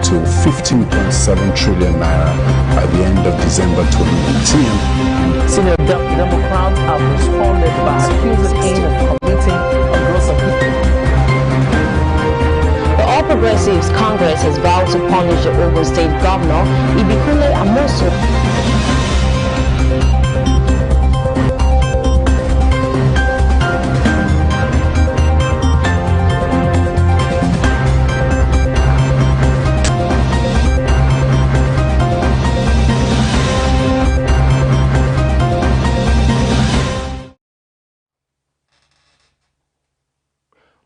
to 15.7 trillion naira by the end of December 2018. Senior Democrats have responded by accusing him of committing a gross offense. The All Progressives Congress has vowed to punish the Ogun State Governor, Ibikule Amosu.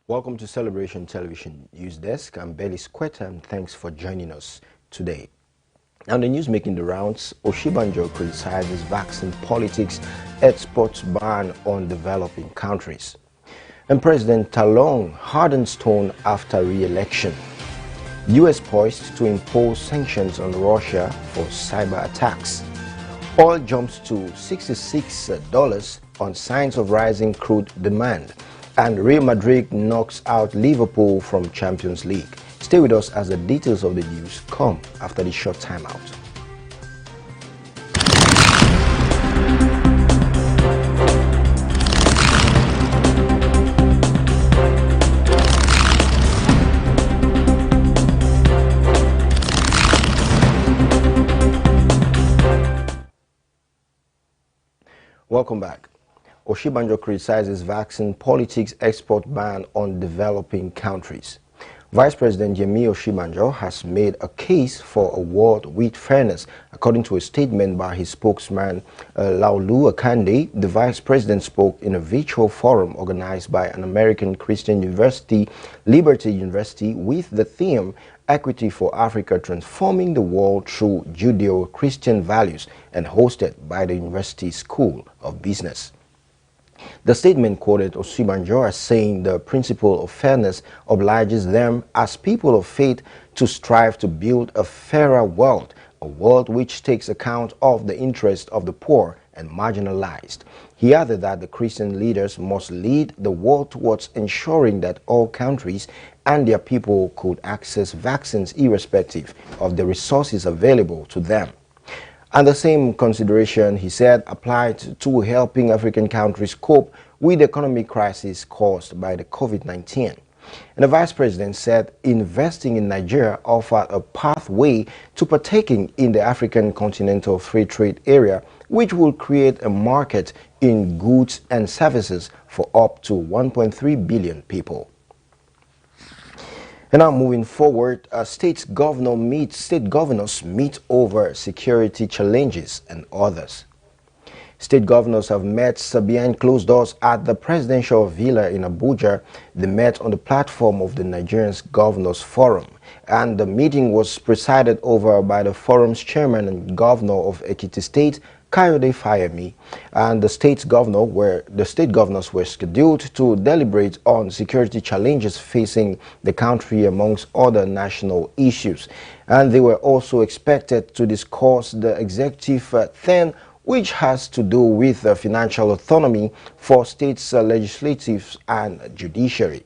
Welcome to Celebration Television News Desk. I'm Belly Squetta and thanks for joining us today. Now, the news making the rounds, Oshibanjo criticizes vaccine politics, exports ban on developing countries. And President Talon hardens tone after re-election. U.S. poised to impose sanctions on Russia for cyber attacks. Oil jumps to $66 on signs of rising crude demand. And Real Madrid knocks out Liverpool from Champions League. Stay with us as the details of the news come after the short timeout. Welcome back. Oshibanjo criticizes vaccine politics export ban on developing countries. Vice President Yemi Oshibanjo has made a case for a world with fairness. According to a statement by his spokesman, Laolu Akande, the Vice President spoke in a virtual forum organized by an American Christian university, Liberty University, with the theme Equity for Africa, Transforming the World Through Judeo-Christian Values, and hosted by the University School of Business. The statement quoted Oshibanjo as saying the principle of fairness obliges them as people of faith to strive to build a fairer world, a world which takes account of the interests of the poor and marginalized. He added that the Christian leaders must lead the world towards ensuring that all countries and their people could access vaccines irrespective of the resources available to them. And the same consideration, he said, applied to helping African countries cope with the economic crisis caused by the COVID-19. And the Vice President said investing in Nigeria offered a pathway to partaking in the African Continental Free Trade Area, which will create a market in goods and services for up to 1.3 billion people. And now moving forward, state governors meet over security challenges and others. State governors have met behind closed doors at the presidential villa in Abuja. They met on the platform of the Nigerian Governors Forum, and the meeting was presided over by the forum's chairman and governor of Ekiti State, Kayode Fayemi, and the state governors were scheduled to deliberate on security challenges facing the country amongst other national issues. And they were also expected to discuss the executive theme, which has to do with financial autonomy for states' legislatives and judiciary.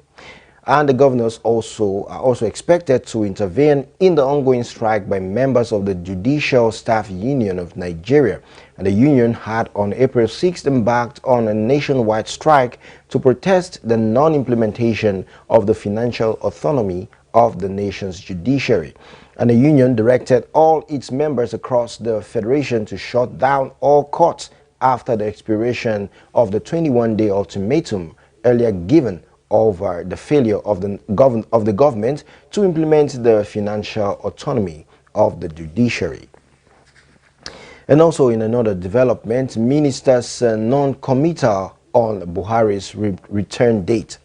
And the governors are also expected to intervene in the ongoing strike by members of the Judicial Staff Union of Nigeria. And the union had on April 6th embarked on a nationwide strike to protest the non-implementation of the financial autonomy of the nation's judiciary. And the union directed all its members across the federation to shut down all courts after the expiration of the 21-day ultimatum earlier given over the failure of the government to implement the financial autonomy of the judiciary. And also in another development, ministers non-committal on Buhari's return date.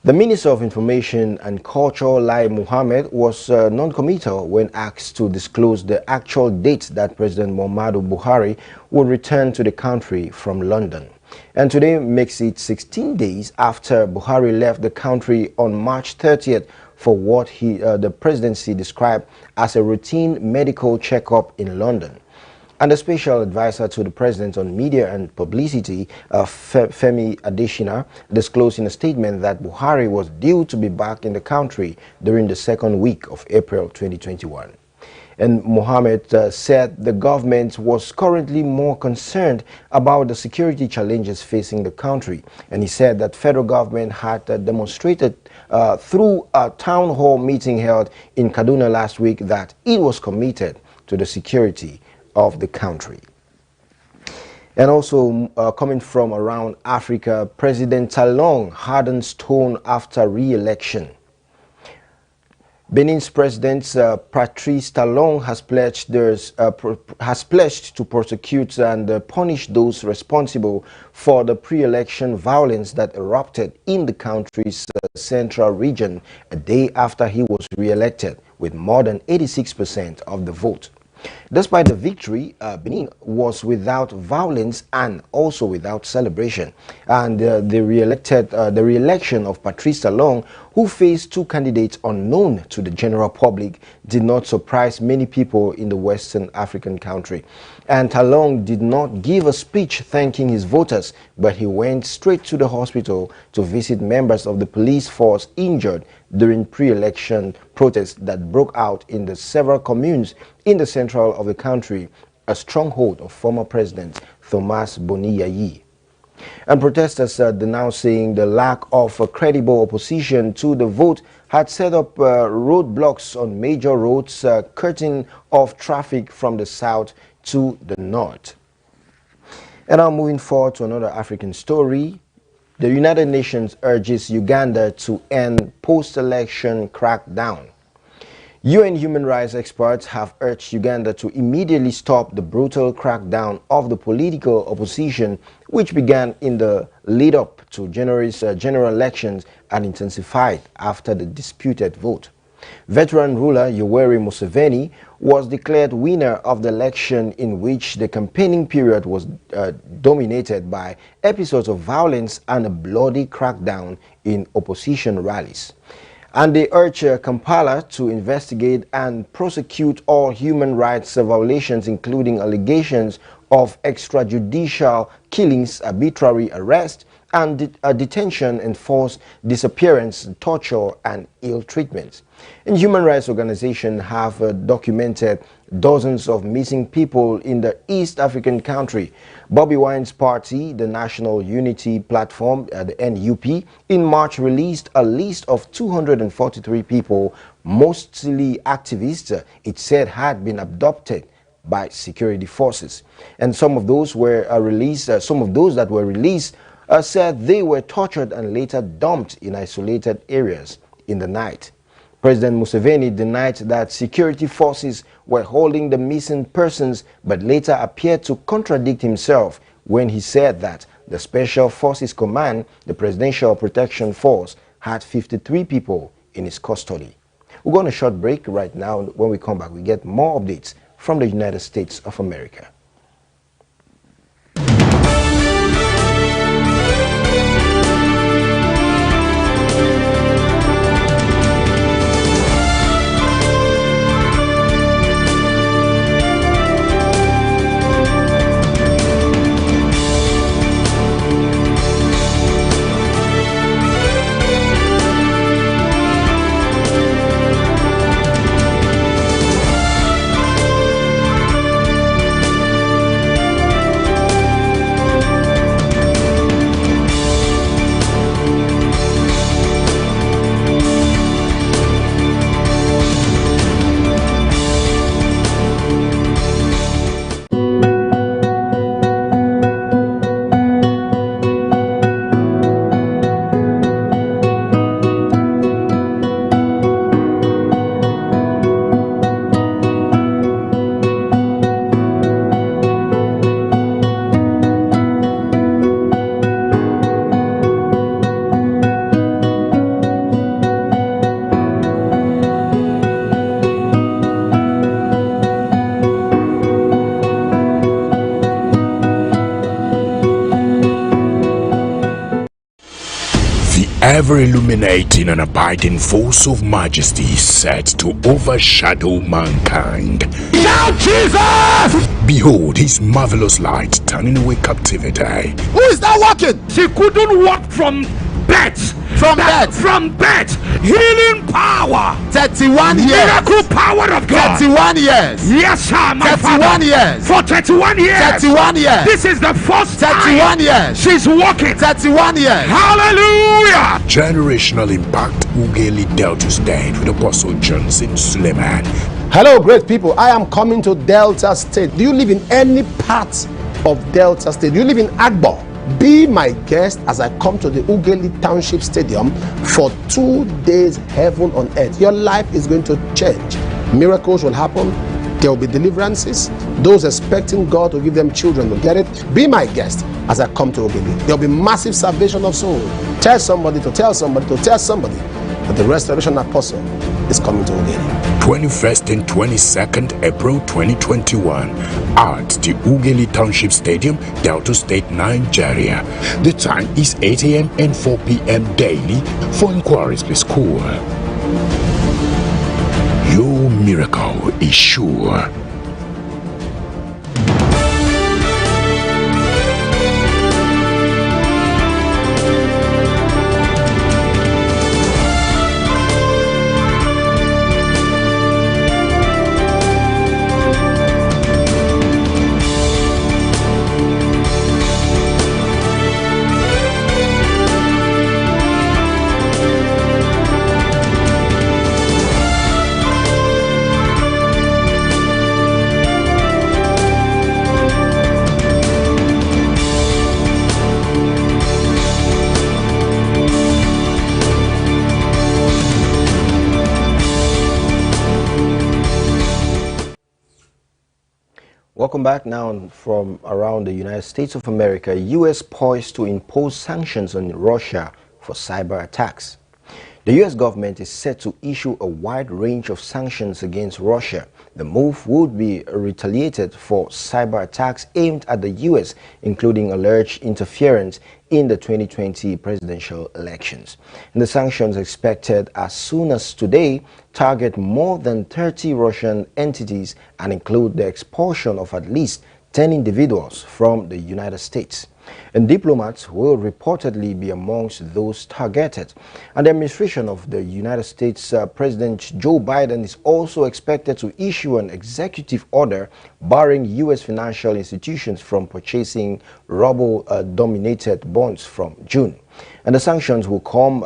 The Minister of Information and Culture, Lai Mohammed, was non-committal when asked to disclose the actual date that President Muhammadu Buhari would return to the country from London. And today makes it 16 days after Buhari left the country on March 30th for what the presidency described as a routine medical checkup in London. And the special advisor to the president on media and publicity, Femi Adesina, disclosed in a statement that Buhari was due to be back in the country during the second week of April 2021. And Mohammed said the government was currently more concerned about the security challenges facing the country. And he said that federal government had demonstrated through a town hall meeting held in Kaduna last week that it was committed to the security of the country. And also coming from around Africa, President Talon hardens tone after re-election. Benin's President Patrice Talon has pledged to prosecute and punish those responsible for the pre-election violence that erupted in the country's central region a day after he was re-elected with more than 86% of the vote. Despite the victory, Benin was without violence and also without celebration. And the re-election of Patrice Talon, who faced two candidates unknown to the general public, did not surprise many people in the Western African country. And Talon did not give a speech thanking his voters, but he went straight to the hospital to visit members of the police force injured during pre-election protests that broke out in the several communes in the central of the country, a stronghold of former President Thomas Boni Yayi. And protesters denouncing the lack of a credible opposition to the vote had set up roadblocks on major roads, cutting off traffic from the south to the north. And now moving forward to another African story. The United Nations urges Uganda to end post-election crackdown. UN human rights experts have urged Uganda to immediately stop the brutal crackdown of the political opposition, which began in the lead-up to January's general elections and intensified after the disputed vote. Veteran ruler Yoweri Museveni was declared winner of the election, in which the campaigning period was dominated by episodes of violence and a bloody crackdown in opposition rallies. And they urge Kampala to investigate and prosecute all human rights violations, including allegations of extrajudicial killings, arbitrary arrest, and detention, enforced disappearance, torture, and ill treatment. And human rights organizations have documented dozens of missing people in the East African country. Bobi Wine's party, the National Unity Platform, the NUP, in March released a list of 243 people, mostly activists, it said had been abducted by security forces. And some of those were released. Some of those that were released said they were tortured and later dumped in isolated areas in the night. President Museveni denied that security forces were holding the missing persons, but later appeared to contradict himself when he said that the Special Forces Command, the Presidential Protection Force, had 53 people in its custody. We're going on a short break right now. When we come back, we get more updates from the United States of America. Ever-illuminating and abiding force of majesty set to overshadow mankind. Shout Jesus! Behold his marvelous light turning away captivity. Who is that walking? She couldn't walk from birth. From birth. Healing power. 31 years. Miracle power of God. 31 years. Yes, sir. My 31 father. Years. For 31 years. 31 years. This is the first 31 years. She's walking. 31 years. Hallelujah. Generational impact Uganda Delta State with Apostle Johnson Suleiman. Hello, great people. I am coming to Delta State. Do you live in any part of Delta State? Do you live in Agbo? Be my guest as I come to the Uganda Township Stadium for 2 days, heaven on earth. Your life is going to change. Miracles will happen. There will be deliverances. Those expecting God to give them children will get it. Be my guest as I come to Uganda. There will be massive salvation of souls. Tell somebody to tell somebody to tell somebody that the Restoration Apostle is coming to Uganda. 21st and 22nd April 2021 at the Uganda Township Stadium, Delta State, Nigeria. The time is 8 a.m. and 4 p.m. daily. For inquiries, please call. Your miracle is sure. Welcome back now from around the United States of America. U.S. poised to impose sanctions on Russia for cyber attacks. The U.S. government is set to issue a wide range of sanctions against Russia. The move would be retaliated for cyber attacks aimed at the U.S., including alleged interference in the 2020 presidential elections. And the sanctions expected as soon as today target more than 30 Russian entities and include the expulsion of at least 10 individuals from the United States. And diplomats will reportedly be amongst those targeted. And the administration of the United States President Joe Biden is also expected to issue an executive order barring U.S. financial institutions from purchasing ruble-dominated bonds from June. And the sanctions will come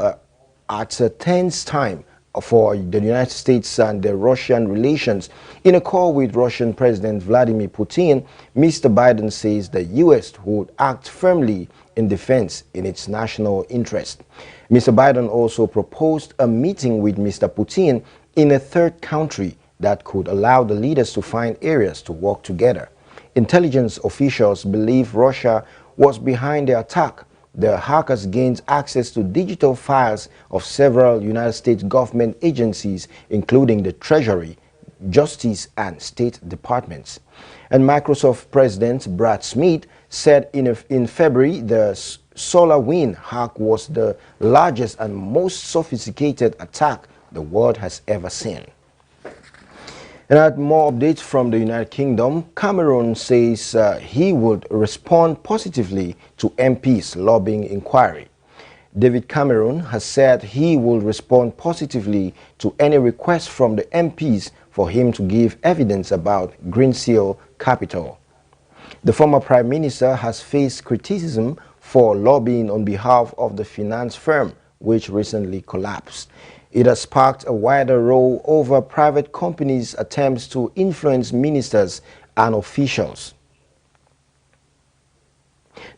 at a tense time for the United States and the Russian relations. In a call with Russian President Vladimir Putin, Mr. Biden says the U.S. would act firmly in defense in its national interest. Mr. Biden also proposed a meeting with Mr. Putin in a third country that could allow the leaders to find areas to work together. Intelligence officials believe Russia was behind the attack. The hackers gained access to digital files of several United States government agencies, including the Treasury, Justice, and State Departments. And Microsoft President Brad Smith said in February the SolarWinds hack was the largest and most sophisticated attack the world has ever seen. And at more updates from the United Kingdom, Cameron says he would respond positively to MPs' lobbying inquiry. David Cameron has said he will respond positively to any request from the MPs for him to give evidence about Greensill Capital. The former Prime Minister has faced criticism for lobbying on behalf of the finance firm, which recently collapsed. It has sparked a wider row over private companies' attempts to influence ministers and officials.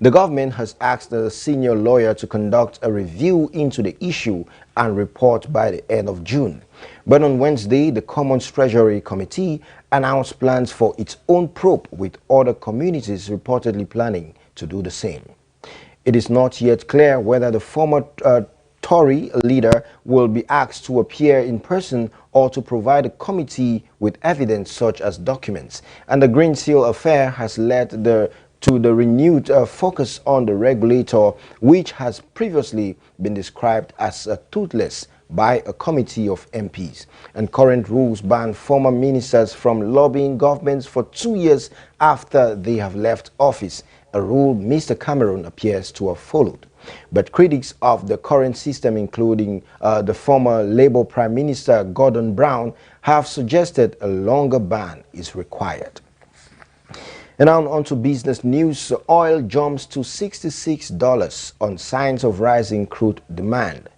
The government has asked the senior lawyer to conduct a review into the issue and report by the end of June. But on Wednesday, the Commons Treasury Committee announced plans for its own probe, with other communities reportedly planning to do the same. It is not yet clear whether the former Tory leader will be asked to appear in person or to provide the committee with evidence such as documents. And the Greensill affair has led to the renewed focus on the regulator, which has previously been described as a toothless by a committee of MPs. And current rules ban former ministers from lobbying governments for 2 years after they have left office, a rule Mr. Cameron appears to have followed. But critics of the current system, including the former Labour Prime Minister Gordon Brown, have suggested a longer ban is required. And now on to business news. Oil jumps to $66 on signs of rising crude demand.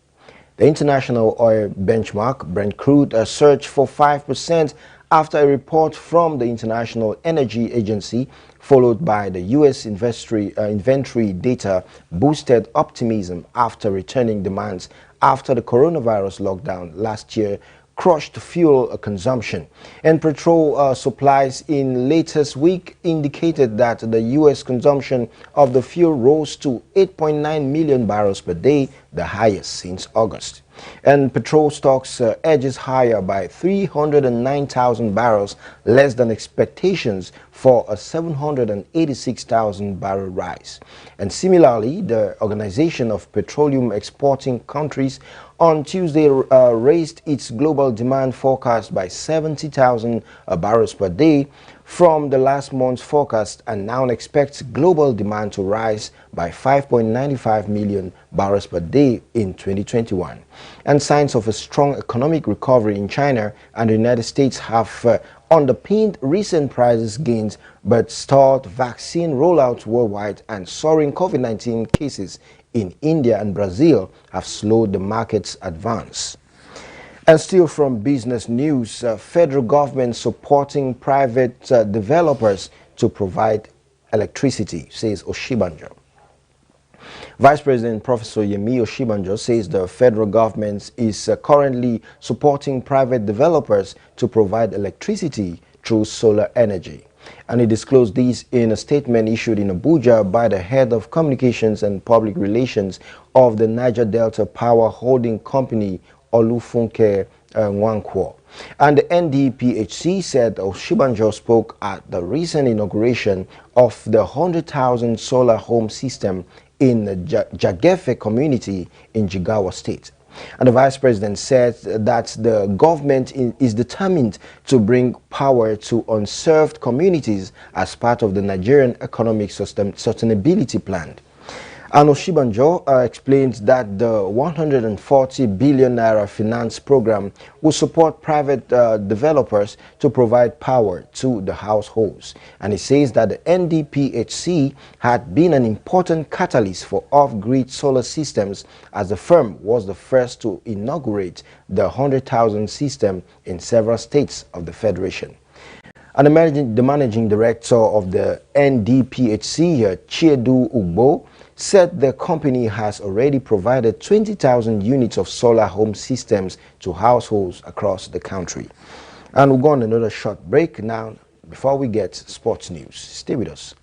The international oil benchmark, Brent crude, surged for 5% after a report from the International Energy Agency, followed by the U.S. inventory data, boosted optimism after returning demands after the coronavirus lockdown last year crushed fuel consumption. And petrol supplies in latest week indicated that the U.S. consumption of the fuel rose to 8.9 million barrels per day, the highest since August. And petrol stocks edges higher by 309,000 barrels, less than expectations for a 786,000 barrel rise. And similarly, the Organization of Petroleum Exporting Countries on Tuesday raised its global demand forecast by 70,000 barrels per day from the last month's forecast, and now expects global demand to rise by 5.95 million barrels per day in 2021. And signs of a strong economic recovery in China and the United States have underpinned recent prices gains, but stalled vaccine rollouts worldwide and soaring COVID-19 cases in India and Brazil have slowed the market's advance. And still from business news, federal government supporting private developers to provide electricity, says Oshibanjo. Vice President Professor Yemi Oshibanjo says the federal government is currently supporting private developers to provide electricity through solar energy. And he disclosed this in a statement issued in Abuja by the head of communications and public relations of the Niger Delta Power Holding Company, Olufunke Nwankwo. And the NDPHC said Oshibanjo spoke at the recent inauguration of the 100,000 solar home system in the Jagefe community in Jigawa State. And the Vice President said that the government is determined to bring power to unserved communities as part of the Nigerian Economic Sustainability Plan. And Oshibanjo explained that the 140 billion naira finance program will support private developers to provide power to the households. And he says that the NDPHC had been an important catalyst for off-grid solar systems, as the firm was the first to inaugurate the 100,000 system in several states of the Federation. And the managing director of the NDPHC, Chiedu Ugbo, said the company has already provided 20,000 units of solar home systems to households across the country. And we'll go on another short break now before we get sports news. Stay with us.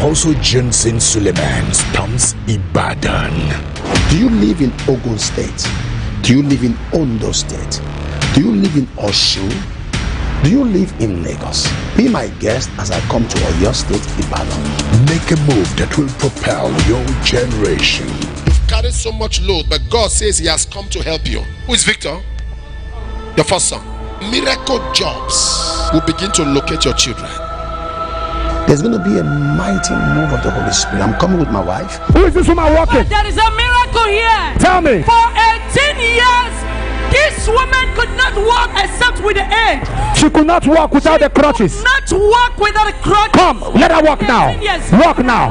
Also, Johnson Suleiman storms Ibadan. Do you live in Ogun State? Do you live in Ondo State? Do you live in Osun? Do you live in Lagos? Be my guest as I come to Oyo State, Ibadan. Make a move that will propel your generation. You've carried so much load, but God says He has come to help you. Who is Victor? Your first son. Miracle jobs will begin to locate your children. There's going to be a mighty move of the Holy Spirit. I'm coming with my wife. Who is this woman walking? There is a miracle here. Tell me. For 18 years, this woman could not walk except with the aid. She could not walk without the crutches. Not walk without a crutch. Come, let her walk now. Yes. Walk now.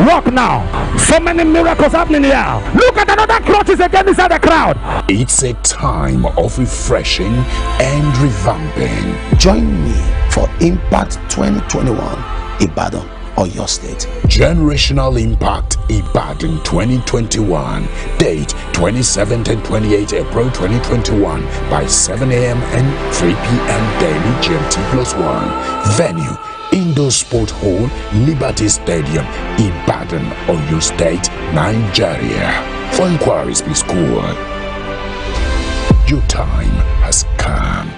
Walk now. So many miracles happening here. Look at another crutches again inside the crowd. It's a time of refreshing and revamping. Join me for Impact 2021, Ibadan, Oyo State. Generational Impact Ibadan 2021. Date 27th and 28th April 2021 by 7 a.m. and 3 p.m. daily GMT+1. Venue Indoor Sport Hall, Liberty Stadium, Ibadan, Oyo State, Nigeria. For inquiries, please call. Your time has come.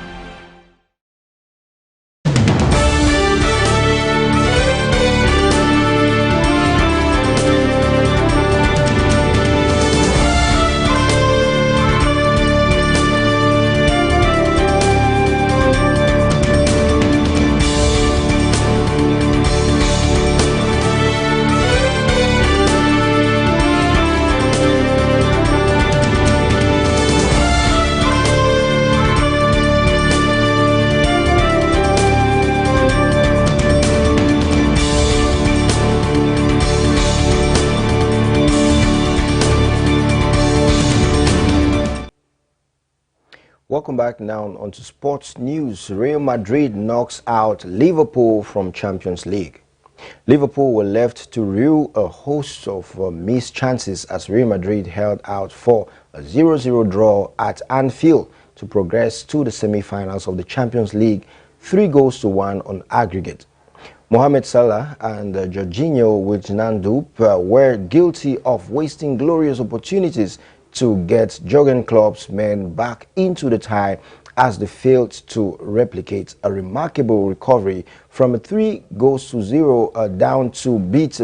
Welcome back now onto sports news. Real Madrid knocks out Liverpool from Champions League. Liverpool were left to rue a host of missed chances as Real Madrid held out for a 0-0 draw at Anfield to progress to the semi-finals of the Champions League, 3-1 on aggregate. Mohamed Salah and Jorginho Wijnaldum were guilty of wasting glorious opportunities to get Jurgen Klopp's men back into the tie as they failed to replicate a remarkable recovery from a 3-0 down to beat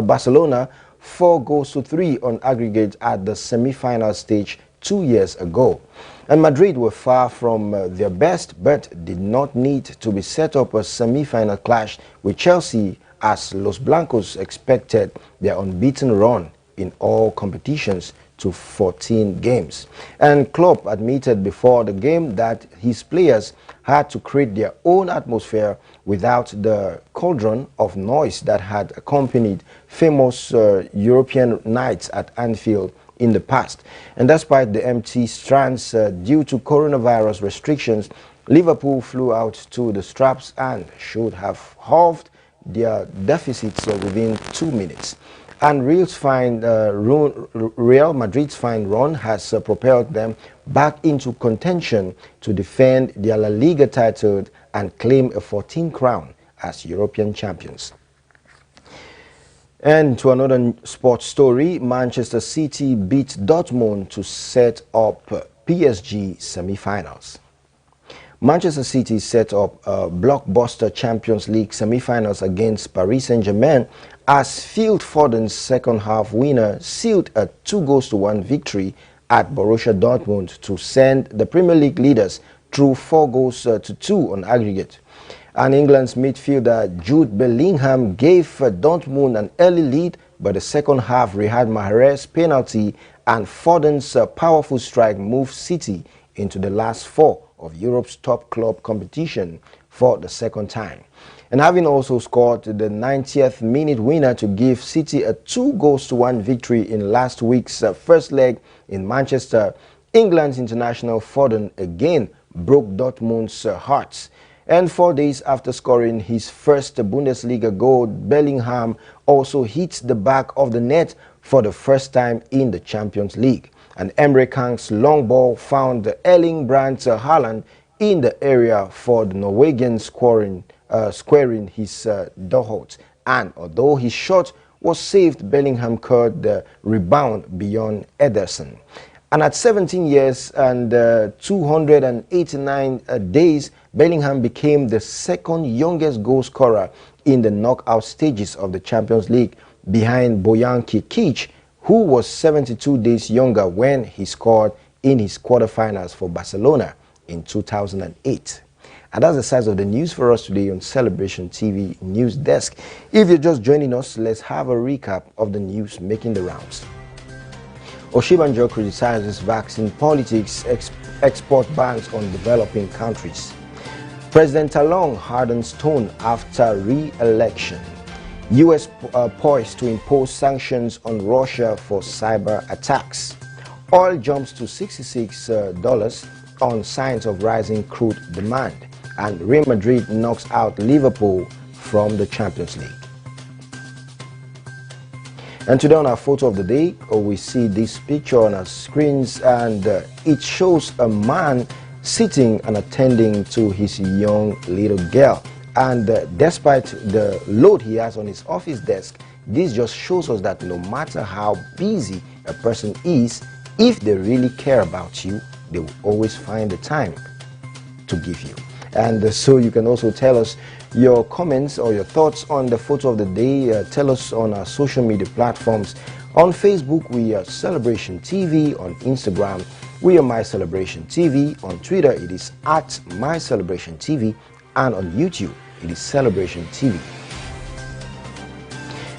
Barcelona 4-3 on aggregate at the semi-final stage 2 years ago. And Madrid were far from their best, but did not need to be set up a semi-final clash with Chelsea as Los Blancos expected their unbeaten run in all competitions to 14 games. And Klopp admitted before the game that his players had to create their own atmosphere without the cauldron of noise that had accompanied famous European nights at Anfield in the past. And despite the empty stands due to coronavirus restrictions, Liverpool flew out to the straps and should have halved their deficits within 2 minutes. And Real Madrid's fine run has propelled them back into contention to defend their La Liga title and claim a 14th crown as European champions. And to another sports story, Manchester City beat Dortmund to set up PSG semi-finals. Manchester City set up a blockbuster Champions League semi-finals against Paris Saint-Germain as Phil Foden's second-half winner sealed a 2-1 victory at Borussia Dortmund to send the Premier League leaders through 4-2 on aggregate. And England's midfielder Jude Bellingham gave Dortmund an early lead, but the second-half Riyad Mahrez's penalty and Foden's powerful strike moved City into the last four of Europe's top club competition for the second time. And having also scored the 90th minute winner to give City a 2-1 victory in last week's first leg in Manchester, England's international Foden again broke Dortmund's hearts. And 4 days after scoring his first Bundesliga goal, Bellingham also hit the back of the net for the first time in the Champions League. And Emre Can's long ball found Erling Brandt Haaland in the area for the Norwegian squaring his doorhot. And although his shot was saved, Bellingham caught the rebound beyond Ederson. And at 17 years and 289 days, Bellingham became the second youngest goal scorer in the knockout stages of the Champions League, behind Bojan Kirkic, who was 72 days younger when he scored in his quarterfinals for Barcelona in 2008. And that's the size of the news for us today on Celebration TV News Desk. If you're just joining us, let's have a recap of the news making the rounds. Oshibanjo criticizes vaccine politics, export bans on developing countries. President Talon hardens tone after re-election. U.S. poised to impose sanctions on Russia for cyber attacks. Oil jumps to $66 on signs of rising crude demand. And Real Madrid knocks out Liverpool from the Champions League. And today on our photo of the day, we see this picture on our screens, and it shows a man sitting and attending to his young little girl. And despite the load he has on his office desk, this just shows us that no matter how busy a person is, if they really care about you, they will always find the time to give you. And so you can also tell us your comments or your thoughts on the photo of the day. Tell us on our social media platforms. On Facebook, we are Celebration TV. On Instagram, we are My Celebration TV. On Twitter, it is at My Celebration TV. And on YouTube, it is Celebration TV.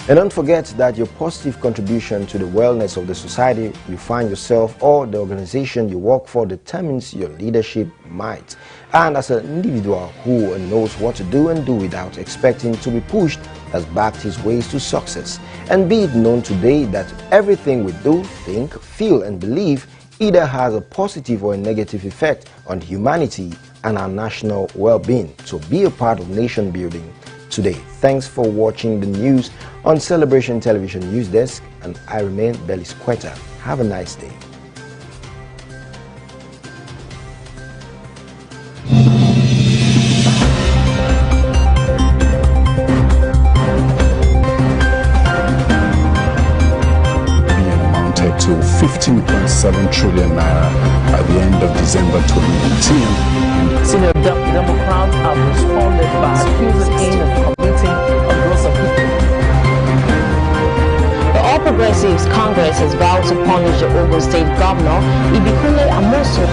And don't forget that your positive contribution to the wellness of the society you find yourself or the organization you work for determines your leadership might. And as an individual who knows what to do and do without expecting to be pushed, has backed his ways to success. And be it known today that everything we do, think, feel and believe either has a positive or a negative effect on humanity and our national well-being. So be a part of nation building today. Thanks for watching the news on Celebration Television News Desk, and I remain Belis Quetta. Have a nice day. Amounted to 15.7 trillion naira at the end of December 2019. Senior Democrats have responded by accusing him of committing a gross offence. The All Progressives Congress has vowed to punish the Ogun State Governor, Ibikule Amosu,